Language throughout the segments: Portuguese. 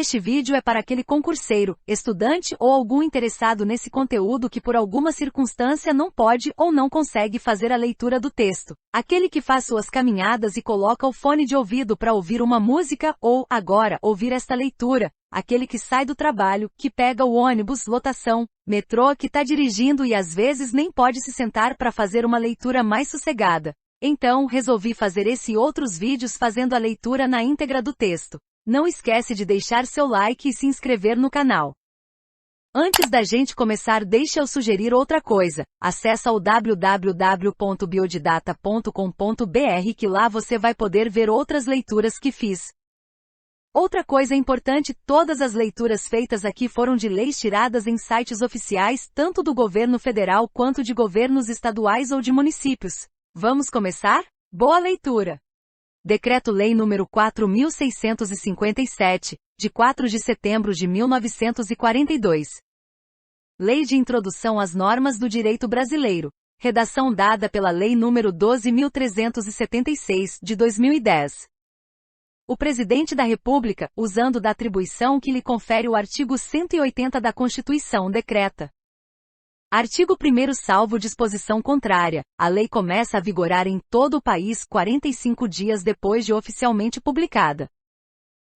Este vídeo é para aquele concurseiro, estudante ou algum interessado nesse conteúdo que por alguma circunstância não pode ou não consegue fazer a leitura do texto. Aquele que faz suas caminhadas e coloca o fone de ouvido para ouvir uma música ou, agora, ouvir esta leitura. Aquele que sai do trabalho, que pega o ônibus, lotação, metrô, que está dirigindo e às vezes nem pode se sentar para fazer uma leitura mais sossegada. Então, resolvi fazer esse e outros vídeos fazendo a leitura na íntegra do texto. Não esquece de deixar seu like e se inscrever no canal. Antes da gente começar, deixa eu sugerir outra coisa. Acesse o www.biodidata.com.br que lá você vai poder ver outras leituras que fiz. Outra coisa importante, todas as leituras feitas aqui foram de leis tiradas em sites oficiais, tanto do governo federal quanto de governos estaduais ou de municípios. Vamos começar? Boa leitura! Decreto-Lei nº 4.657, de 4 de setembro de 1942. Lei de Introdução às Normas do Direito Brasileiro. Redação dada pela Lei nº 12.376, de 2010. O Presidente da República, usando da atribuição que lhe confere o artigo 180 da Constituição, decreta. Artigo 1º, salvo disposição contrária, a lei começa a vigorar em todo o país 45 dias depois de oficialmente publicada.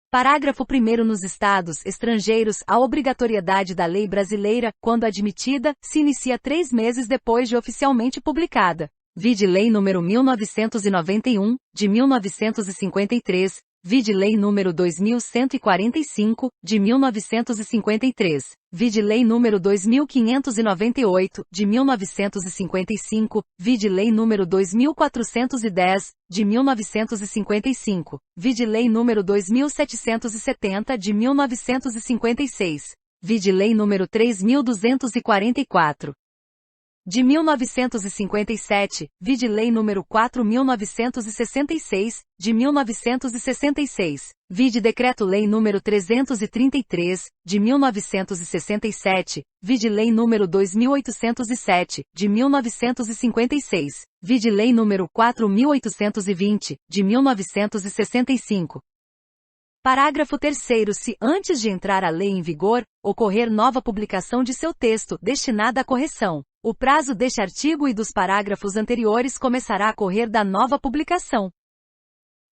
Parágrafo 1º, nos estados estrangeiros, a obrigatoriedade da lei brasileira, quando admitida, se inicia 3 meses depois de oficialmente publicada. Vide Lei nº 1991, de 1953, vide Lei nº 2145, de 1953, vide Lei nº 2598, de 1955, vide Lei nº 2410, de 1955, vide Lei nº 2770, de 1956, vide Lei nº 3244. De 1957, vide Lei nº 4.966, de 1966, vide Decreto-Lei nº 333, de 1967, vide Lei nº 2.807, de 1956, vide Lei nº 4.820, de 1965. Parágrafo 3º, se antes de entrar a lei em vigor, ocorrer nova publicação de seu texto destinada à correção, o prazo deste artigo e dos parágrafos anteriores começará a correr da nova publicação.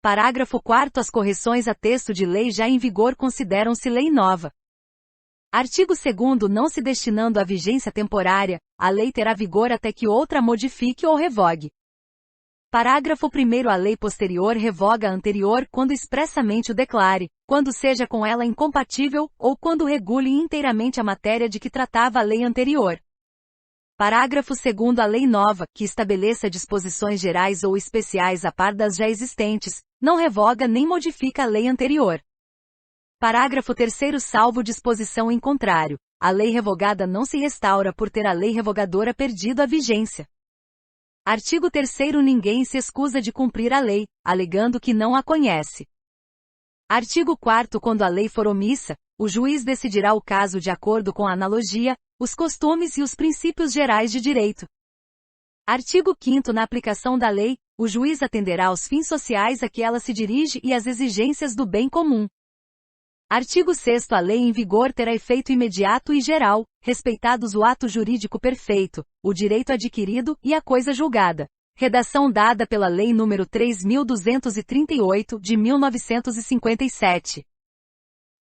Parágrafo 4º, as correções a texto de lei já em vigor consideram-se lei nova. Artigo 2º, não se destinando à vigência temporária, a lei terá vigor até que outra modifique ou revogue. Parágrafo 1º, a lei posterior revoga a anterior quando expressamente o declare, quando seja com ela incompatível, ou quando regule inteiramente a matéria de que tratava a lei anterior. Parágrafo 2º, a lei nova, que estabeleça disposições gerais ou especiais a par das já existentes, não revoga nem modifica a lei anterior. Parágrafo 3º, salvo disposição em contrário, a lei revogada não se restaura por ter a lei revogadora perdido a vigência. Artigo 3º, ninguém se escusa de cumprir a lei, alegando que não a conhece. Artigo 4º, quando a lei for omissa, o juiz decidirá o caso de acordo com a analogia, os costumes e os princípios gerais de direito. Artigo 5º, na aplicação da lei, o juiz atenderá aos fins sociais a que ela se dirige e às exigências do bem comum. Artigo 6º, a lei em vigor terá efeito imediato e geral, respeitados o ato jurídico perfeito, o direito adquirido e a coisa julgada. Redação dada pela Lei nº 3.238, de 1957.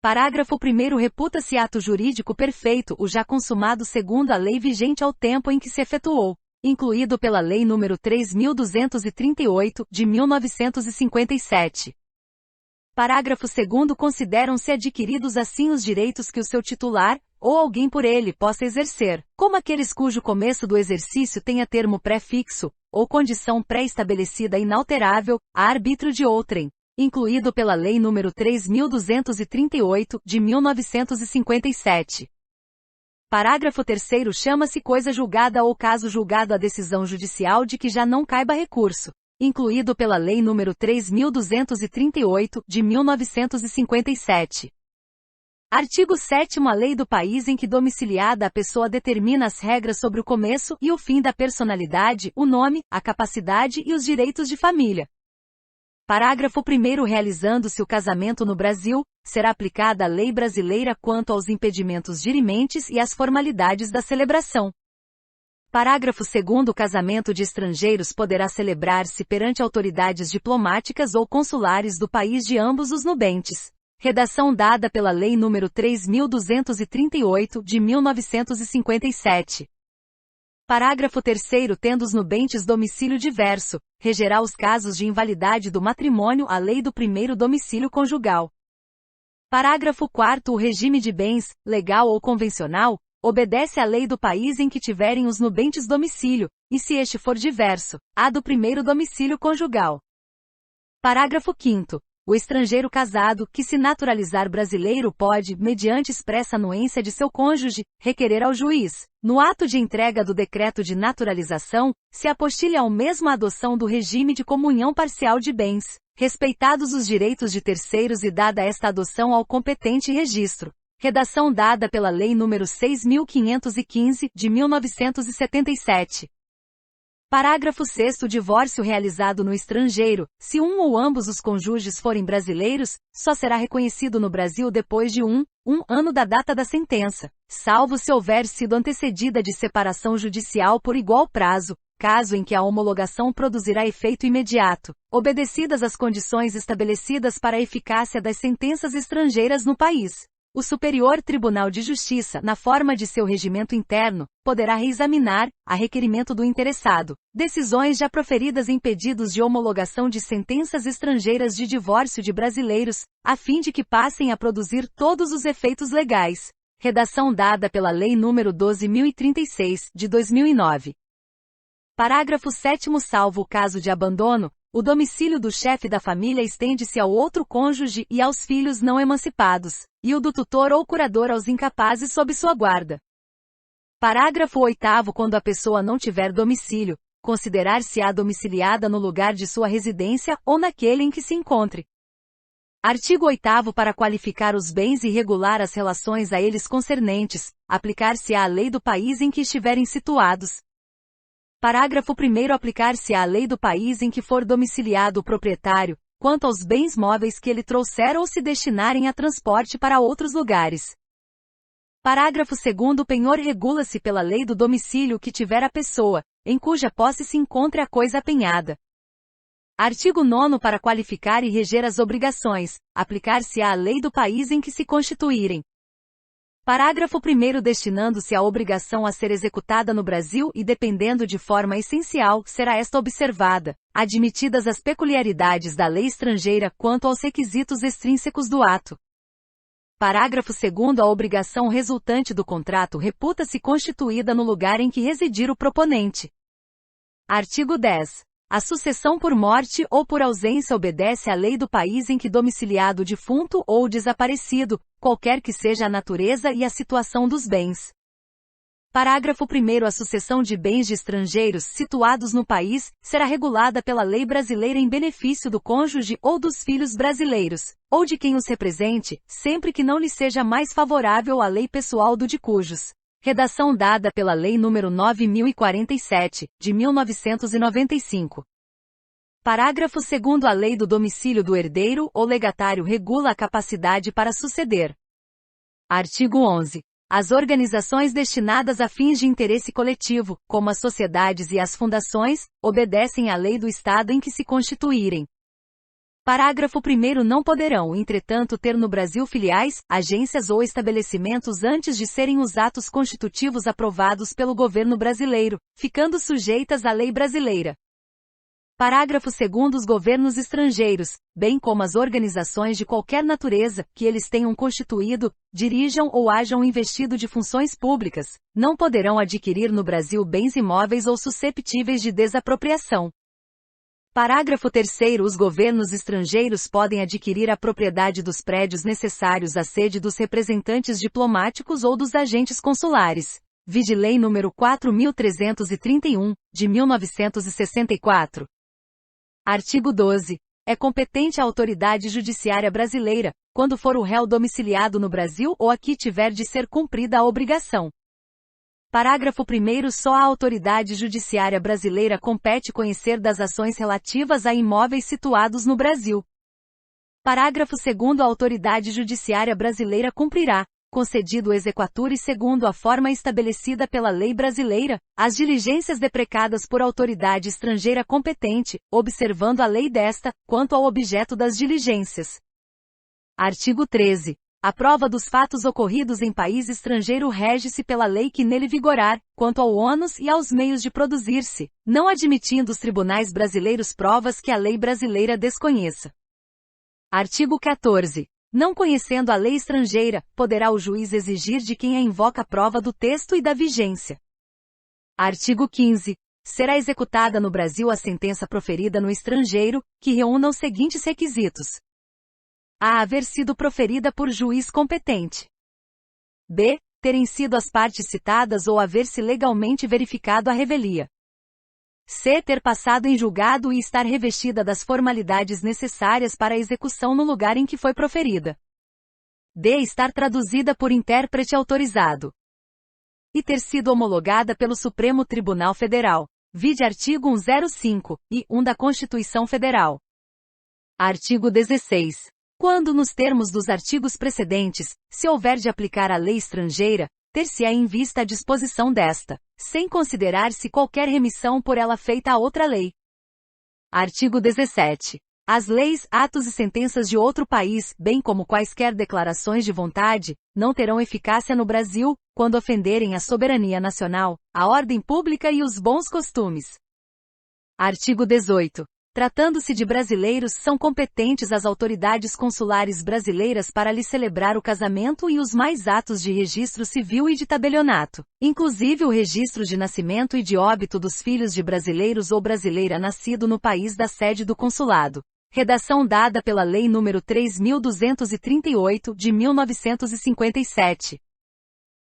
Parágrafo 1º, reputa-se ato jurídico perfeito o já consumado segundo a lei vigente ao tempo em que se efetuou, incluído pela Lei nº 3.238, de 1957. Parágrafo 2º, consideram-se adquiridos assim os direitos que o seu titular, ou alguém por ele possa exercer, como aqueles cujo começo do exercício tenha termo pré-fixo, ou condição pré-estabelecida inalterável, a arbítrio de outrem, incluído pela Lei nº 3.238, de 1957. Parágrafo 3º, chama-se coisa julgada ou caso julgado a decisão judicial de que já não caiba recurso, incluído pela Lei nº 3.238, de 1957. Artigo 7º, a lei do país em que domiciliada a pessoa determina as regras sobre o começo e o fim da personalidade, o nome, a capacidade e os direitos de família. Parágrafo 1º. Realizando-se o casamento no Brasil, será aplicada a lei brasileira quanto aos impedimentos dirimentes e às formalidades da celebração. Parágrafo 2º. O casamento de estrangeiros poderá celebrar-se perante autoridades diplomáticas ou consulares do país de ambos os nubentes. Redação dada pela Lei nº 3.238, de 1957. Parágrafo 3º. Tendo os nubentes domicílio diverso, regerá os casos de invalidade do matrimônio a lei do primeiro domicílio conjugal. Parágrafo 4º. O regime de bens, legal ou convencional, obedece à lei do país em que tiverem os nubentes domicílio, e se este for diverso, à do primeiro domicílio conjugal. Parágrafo 5º. O estrangeiro casado, que se naturalizar brasileiro pode, mediante expressa anuência de seu cônjuge, requerer ao juiz, no ato de entrega do decreto de naturalização, se apostile ao mesmo a adoção do regime de comunhão parcial de bens, respeitados os direitos de terceiros e dada esta adoção ao competente registro. Redação dada pela Lei nº 6.515, de 1977. Parágrafo 6º. Divórcio realizado no estrangeiro, se um ou ambos os cônjuges forem brasileiros, só será reconhecido no Brasil depois de um ano da data da sentença, salvo se houver sido antecedida de separação judicial por igual prazo, caso em que a homologação produzirá efeito imediato, obedecidas as condições estabelecidas para a eficácia das sentenças estrangeiras no país. O Superior Tribunal de Justiça, na forma de seu regimento interno, poderá reexaminar, a requerimento do interessado, decisões já proferidas em pedidos de homologação de sentenças estrangeiras de divórcio de brasileiros, a fim de que passem a produzir todos os efeitos legais. Redação dada pela Lei nº 12.036, de 2009. Parágrafo 7º. Salvo o caso de abandono, o domicílio do chefe da família estende-se ao outro cônjuge e aos filhos não emancipados, e o do tutor ou curador aos incapazes sob sua guarda. Parágrafo 8º. Quando a pessoa não tiver domicílio, considerar-se-á domiciliada no lugar de sua residência ou naquele em que se encontre. Artigo 8º. Para qualificar os bens e regular as relações a eles concernentes, aplicar-se-á a lei do país em que estiverem situados. Parágrafo 1º. Aplicar-se-á a lei do país em que for domiciliado o proprietário, quanto aos bens móveis que ele trouxer ou se destinarem a transporte para outros lugares. Parágrafo 2º. O penhor regula-se pela lei do domicílio que tiver a pessoa, em cuja posse se encontre a coisa apenhada. Artigo 9º. Para qualificar e reger as obrigações, aplicar-se-á a lei do país em que se constituírem. Parágrafo 1º. Destinando-se a obrigação a ser executada no Brasil e dependendo de forma essencial, será esta observada, admitidas as peculiaridades da lei estrangeira quanto aos requisitos extrínsecos do ato. Parágrafo 2º. A obrigação resultante do contrato reputa-se constituída no lugar em que residir o proponente. Artigo 10. A sucessão por morte ou por ausência obedece à lei do país em que domiciliado o defunto ou desaparecido, qualquer que seja a natureza e a situação dos bens. Parágrafo 1º. A sucessão de bens de estrangeiros situados no país será regulada pela lei brasileira em benefício do cônjuge ou dos filhos brasileiros, ou de quem os represente, sempre que não lhe seja mais favorável a lei pessoal do de cujos. Redação dada pela Lei nº 9.047, de 1995. Parágrafo 2º. A lei do domicílio do herdeiro ou legatário regula a capacidade para suceder. Artigo 11. As organizações destinadas a fins de interesse coletivo, como as sociedades e as fundações, obedecem à lei do Estado em que se constituírem. Parágrafo 1º. Não poderão, entretanto, ter no Brasil filiais, agências ou estabelecimentos antes de serem os atos constitutivos aprovados pelo governo brasileiro, ficando sujeitas à lei brasileira. Parágrafo 2º. Os governos estrangeiros, bem como as organizações de qualquer natureza, que eles tenham constituído, dirijam ou hajam investido de funções públicas, não poderão adquirir no Brasil bens imóveis ou susceptíveis de desapropriação. Parágrafo 3º. Os governos estrangeiros podem adquirir a propriedade dos prédios necessários à sede dos representantes diplomáticos ou dos agentes consulares. Vide Lei nº 4.331, de 1964. Artigo 12. É competente a autoridade judiciária brasileira, quando for o réu domiciliado no Brasil ou aqui tiver de ser cumprida a obrigação Parágrafo 1º. Só a autoridade judiciária brasileira compete conhecer das ações relativas a imóveis situados no Brasil. Parágrafo 2º. A autoridade judiciária brasileira cumprirá, concedido o exequatur segundo a forma estabelecida pela lei brasileira, as diligências deprecadas por autoridade estrangeira competente, observando a lei desta, quanto ao objeto das diligências. Artigo 13. A prova dos fatos ocorridos em país estrangeiro rege-se pela lei que nele vigorar, quanto ao ônus e aos meios de produzir-se, não admitindo os tribunais brasileiros provas que a lei brasileira desconheça. Artigo 14. Não conhecendo a lei estrangeira, poderá o juiz exigir de quem a invoca a prova do texto e da vigência. Artigo 15. Será executada no Brasil a sentença proferida no estrangeiro, que reúna os seguintes requisitos: a. Haver sido proferida por juiz competente. B. Terem sido as partes citadas ou haver-se legalmente verificado a revelia. C. Ter passado em julgado e estar revestida das formalidades necessárias para a execução no lugar em que foi proferida. D. Estar traduzida por intérprete autorizado. E ter sido homologada pelo Supremo Tribunal Federal. Vide artigo 105 e 1 da Constituição Federal. Artigo 16. Quando, nos termos dos artigos precedentes, se houver de aplicar a lei estrangeira, ter-se-á em vista a disposição desta, sem considerar-se qualquer remissão por ela feita a outra lei. Artigo 17. As leis, atos e sentenças de outro país, bem como quaisquer declarações de vontade, não terão eficácia no Brasil, quando ofenderem a soberania nacional, a ordem pública e os bons costumes. Artigo 18. Tratando-se de brasileiros, são competentes as autoridades consulares brasileiras para lhe celebrar o casamento e os mais atos de registro civil e de tabelionato, inclusive o registro de nascimento e de óbito dos filhos de brasileiros ou brasileira nascido no país da sede do consulado. Redação dada pela Lei nº 3.238, de 1957.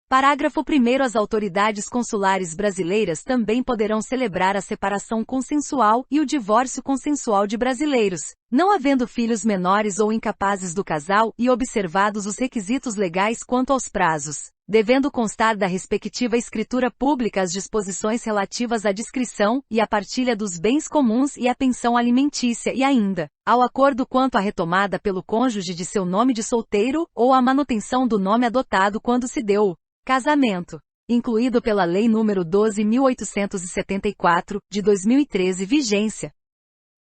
Parágrafo 1º. As autoridades consulares brasileiras também poderão celebrar a separação consensual e o divórcio consensual de brasileiros, não havendo filhos menores ou incapazes do casal e observados os requisitos legais quanto aos prazos, devendo constar da respectiva escritura pública as disposições relativas à descrição e à partilha dos bens comuns e à pensão alimentícia e ainda, ao acordo quanto à retomada pelo cônjuge de seu nome de solteiro ou à manutenção do nome adotado quando se deu casamento, incluído pela Lei nº 12.874, de 2013 vigência.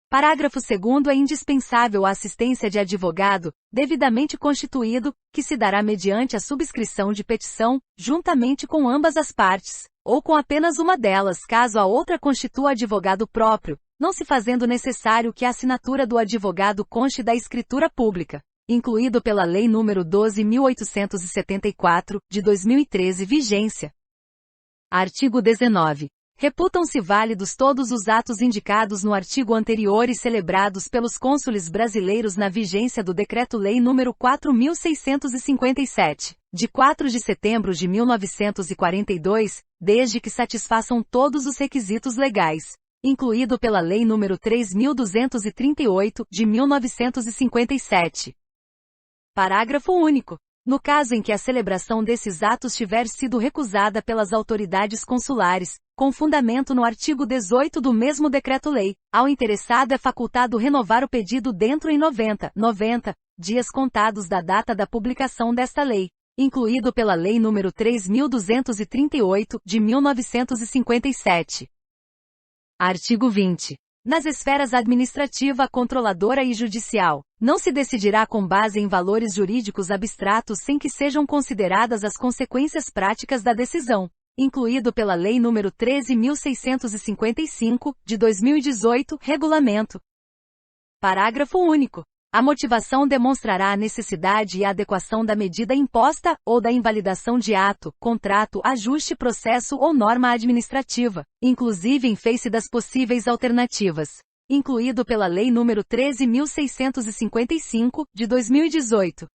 Parágrafo 2º. É indispensável a assistência de advogado, devidamente constituído, que se dará mediante a subscrição de petição, juntamente com ambas as partes, ou com apenas uma delas caso a outra constitua advogado próprio, não se fazendo necessário que a assinatura do advogado conste da escritura pública, incluído pela Lei nº 12.874, de 2013 vigência. Artigo 19. Reputam-se válidos todos os atos indicados no artigo anterior e celebrados pelos cônsules brasileiros na vigência do Decreto-Lei nº 4.657, de 4 de setembro de 1942, desde que satisfaçam todos os requisitos legais, incluído pela Lei nº 3.238, de 1957. Parágrafo único. No caso em que a celebração desses atos tiver sido recusada pelas autoridades consulares, com fundamento no artigo 18 do mesmo Decreto-Lei, ao interessado é facultado renovar o pedido dentro em 90 dias contados da data da publicação desta lei, incluído pela Lei nº 3.238, de 1957. Artigo 20. Nas esferas administrativa, controladora e judicial, não se decidirá com base em valores jurídicos abstratos sem que sejam consideradas as consequências práticas da decisão, incluído pela Lei nº 13.655, de 2018, regulamento. Parágrafo único. A motivação demonstrará a necessidade e a adequação da medida imposta, ou da invalidação de ato, contrato, ajuste, processo ou norma administrativa, inclusive em face das possíveis alternativas, incluído pela Lei nº 13.655, de 2018.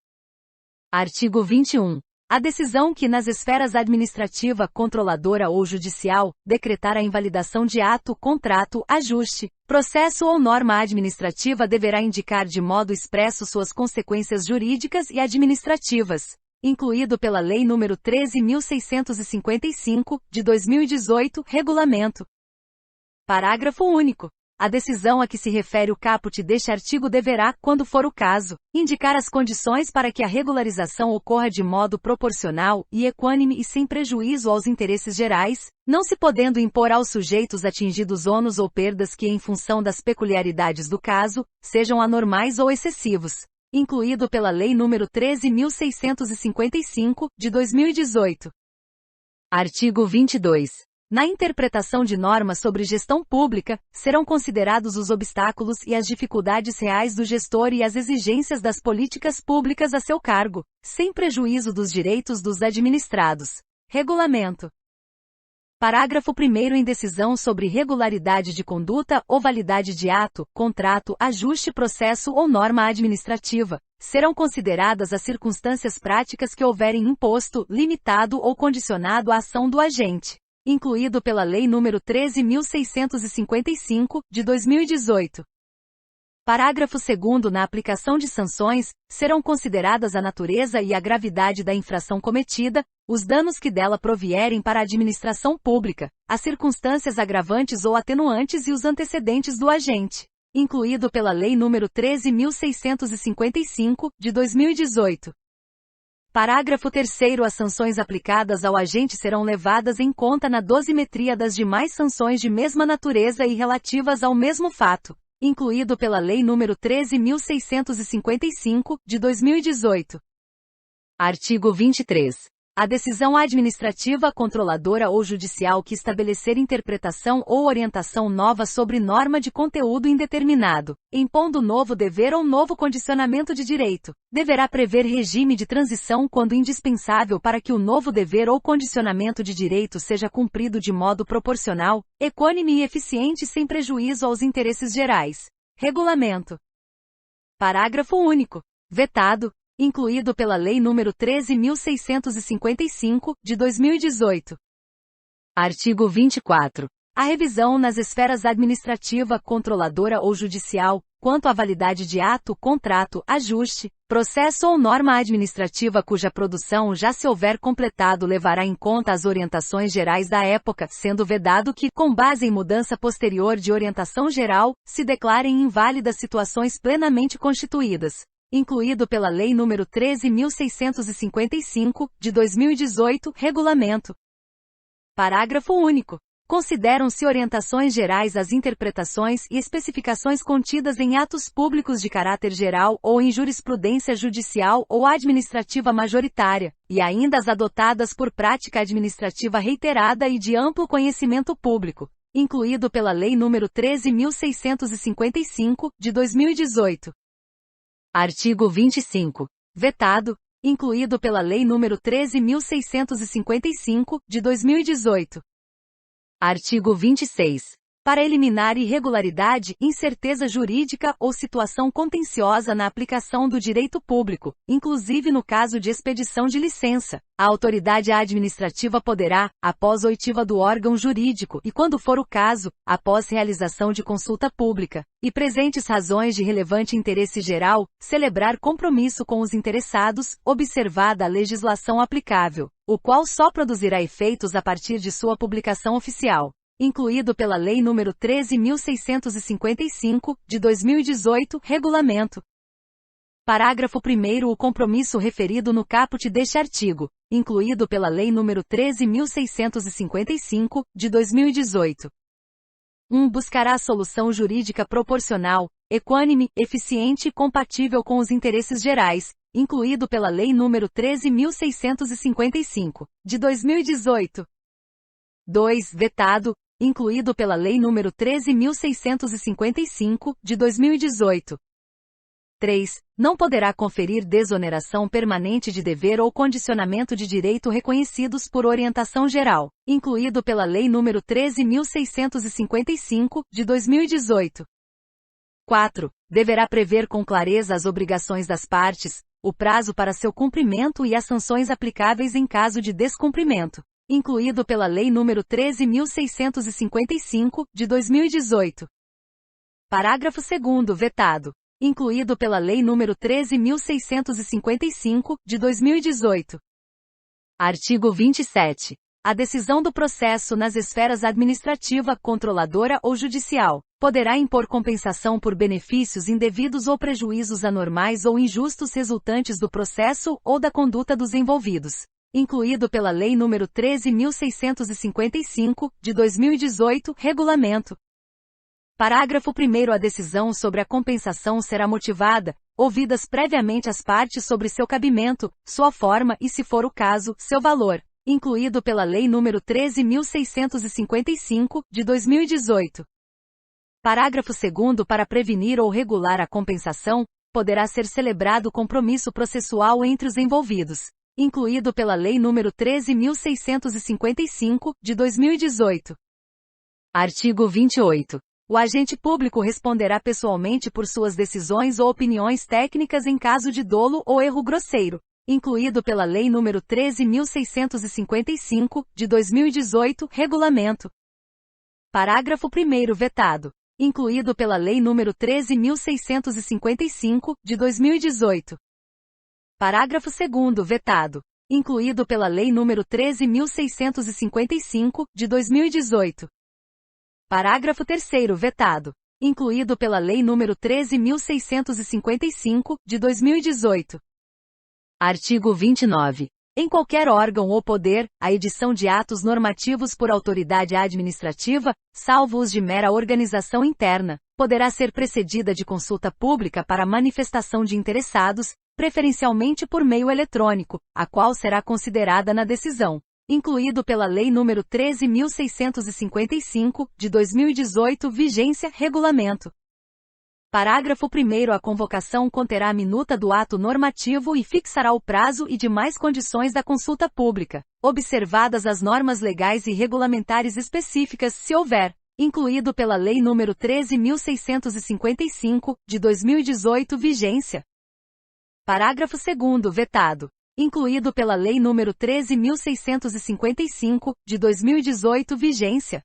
Artigo 21. A decisão que nas esferas administrativa, controladora ou judicial, decretar a invalidação de ato, contrato, ajuste, processo ou norma administrativa deverá indicar de modo expresso suas consequências jurídicas e administrativas, incluído pela Lei nº 13.655, de 2018, Regulamento. Parágrafo único. A decisão a que se refere o caput deste artigo deverá, quando for o caso, indicar as condições para que a regularização ocorra de modo proporcional e equânime e sem prejuízo aos interesses gerais, não se podendo impor aos sujeitos atingidos ônus ou perdas que, em função das peculiaridades do caso, sejam anormais ou excessivos. Incluído pela Lei nº 13.655, de 2018. Artigo 22. Na interpretação de normas sobre gestão pública, serão considerados os obstáculos e as dificuldades reais do gestor e as exigências das políticas públicas a seu cargo, sem prejuízo dos direitos dos administrados. Regulamento. Parágrafo 1º. Em decisão sobre regularidade de conduta ou validade de ato, contrato, ajuste, processo ou norma administrativa, serão consideradas as circunstâncias práticas que houverem imposto, limitado ou condicionado a ação do agente. Incluído pela Lei nº 13.655, de 2018. Parágrafo 2º. Na aplicação de sanções, serão consideradas a natureza e a gravidade da infração cometida, os danos que dela provierem para a administração pública, as circunstâncias agravantes ou atenuantes e os antecedentes do agente. Incluído pela Lei nº 13.655, de 2018. Parágrafo 3º. As sanções aplicadas ao agente serão levadas em conta na dosimetria das demais sanções de mesma natureza e relativas ao mesmo fato, incluído pela Lei nº 13.655, de 2018. Artigo 23. A decisão administrativa, controladora ou judicial que estabelecer interpretação ou orientação nova sobre norma de conteúdo indeterminado, impondo novo dever ou novo condicionamento de direito, deverá prever regime de transição quando indispensável para que o novo dever ou condicionamento de direito seja cumprido de modo proporcional, equânime e eficiente sem prejuízo aos interesses gerais. Regulamento. Parágrafo único. Vetado. Incluído pela Lei nº 13.655, de 2018. Artigo 24. A revisão nas esferas administrativa, controladora ou judicial, quanto à validade de ato, contrato, ajuste, processo ou norma administrativa cuja produção já se houver completado levará em conta as orientações gerais da época, sendo vedado que, com base em mudança posterior de orientação geral, se declarem inválidas situações plenamente constituídas. Incluído pela Lei nº 13.655, de 2018, Regulamento. Parágrafo único. Consideram-se orientações gerais as interpretações e especificações contidas em atos públicos de caráter geral ou em jurisprudência judicial ou administrativa majoritária, e ainda as adotadas por prática administrativa reiterada e de amplo conhecimento público, incluído pela Lei nº 13.655, de 2018. Artigo 25. Vetado. Incluído pela Lei nº 13.655, de 2018. Artigo 26. Para eliminar irregularidade, incerteza jurídica ou situação contenciosa na aplicação do direito público, inclusive no caso de expedição de licença, a autoridade administrativa poderá, após oitiva do órgão jurídico e, quando for o caso, após realização de consulta pública, e presentes razões de relevante interesse geral, celebrar compromisso com os interessados, observada a legislação aplicável, o qual só produzirá efeitos a partir de sua publicação oficial. Incluído pela Lei nº 13.655, de 2018, Regulamento. Parágrafo 1º. O compromisso referido no caput deste artigo, incluído pela Lei nº 13.655, de 2018. 1. Buscará solução jurídica proporcional, equânime, eficiente e compatível com os interesses gerais, incluído pela Lei nº 13.655, de 2018. 2. Vetado, incluído pela Lei nº 13.655, de 2018. 3. Não poderá conferir desoneração permanente de dever ou condicionamento de direito reconhecidos por orientação geral, incluído pela Lei nº 13.655, de 2018. 4. Deverá prever com clareza as obrigações das partes, o prazo para seu cumprimento e as sanções aplicáveis em caso de descumprimento, incluído pela Lei nº 13.655, de 2018. Parágrafo 2º. Vetado. incluído pela Lei nº 13.655, de 2018. Artigo 27. A decisão do processo nas esferas administrativa, controladora ou judicial poderá impor compensação por benefícios indevidos ou prejuízos anormais ou injustos resultantes do processo ou da conduta dos envolvidos, incluído pela Lei nº 13.655, de 2018, Regulamento. Parágrafo 1º. A decisão sobre a compensação será motivada, ouvidas previamente as partes sobre seu cabimento, sua forma e, se for o caso, seu valor, incluído pela Lei nº 13.655, de 2018. Parágrafo 2º. Para prevenir ou regular a compensação, poderá ser celebrado compromisso processual entre os envolvidos, incluído pela Lei nº 13.655, de 2018. Artigo 28. O agente público responderá pessoalmente por suas decisões ou opiniões técnicas em caso de dolo ou erro grosseiro, incluído pela Lei nº 13.655, de 2018, Regulamento. Parágrafo 1º. Vetado, incluído pela Lei nº 13.655, de 2018. Parágrafo 2º. Vetado, incluído pela Lei nº 13.655, de 2018. Parágrafo 3º. Vetado, incluído pela Lei nº 13.655, de 2018. Artigo 29. Em qualquer órgão ou poder, a edição de atos normativos por autoridade administrativa, salvo os de mera organização interna, poderá ser precedida de consulta pública para manifestação de interessados, preferencialmente por meio eletrônico, a qual será considerada na decisão, incluído pela Lei nº 13.655, de 2018, vigência, regulamento. Parágrafo 1º. A convocação conterá a minuta do ato normativo e fixará o prazo e demais condições da consulta pública, observadas as normas legais e regulamentares específicas, se houver, incluído pela Lei nº 13.655, de 2018, vigência. Parágrafo 2º. Vetado, incluído pela Lei nº 13.655, de 2018, vigência.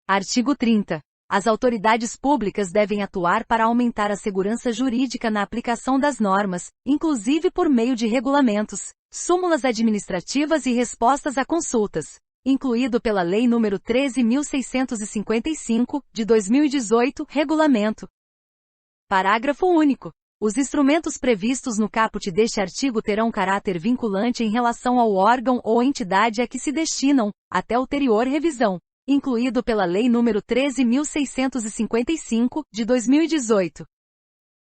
Artigo 30. As autoridades públicas devem atuar para aumentar a segurança jurídica na aplicação das normas, inclusive por meio de regulamentos, súmulas administrativas e respostas a consultas, incluído pela Lei nº 13.655, de 2018, Regulamento. Parágrafo único. Os instrumentos previstos no caput deste artigo terão caráter vinculante em relação ao órgão ou entidade a que se destinam, até ulterior revisão, incluído pela Lei nº 13.655, de 2018.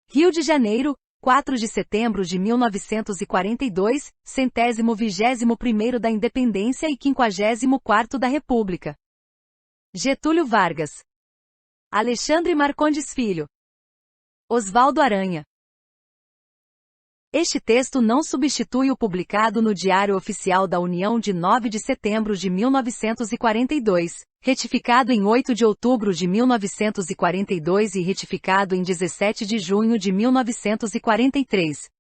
Rio de Janeiro, 4 de setembro de 1942, 121º da Independência e 54º da República. Getúlio Vargas. Alexandre Marcondes Filho. Osvaldo Aranha. Este texto não substitui o publicado no Diário Oficial da União de 9 de setembro de 1942, retificado em 8 de outubro de 1942 e retificado em 17 de junho de 1943,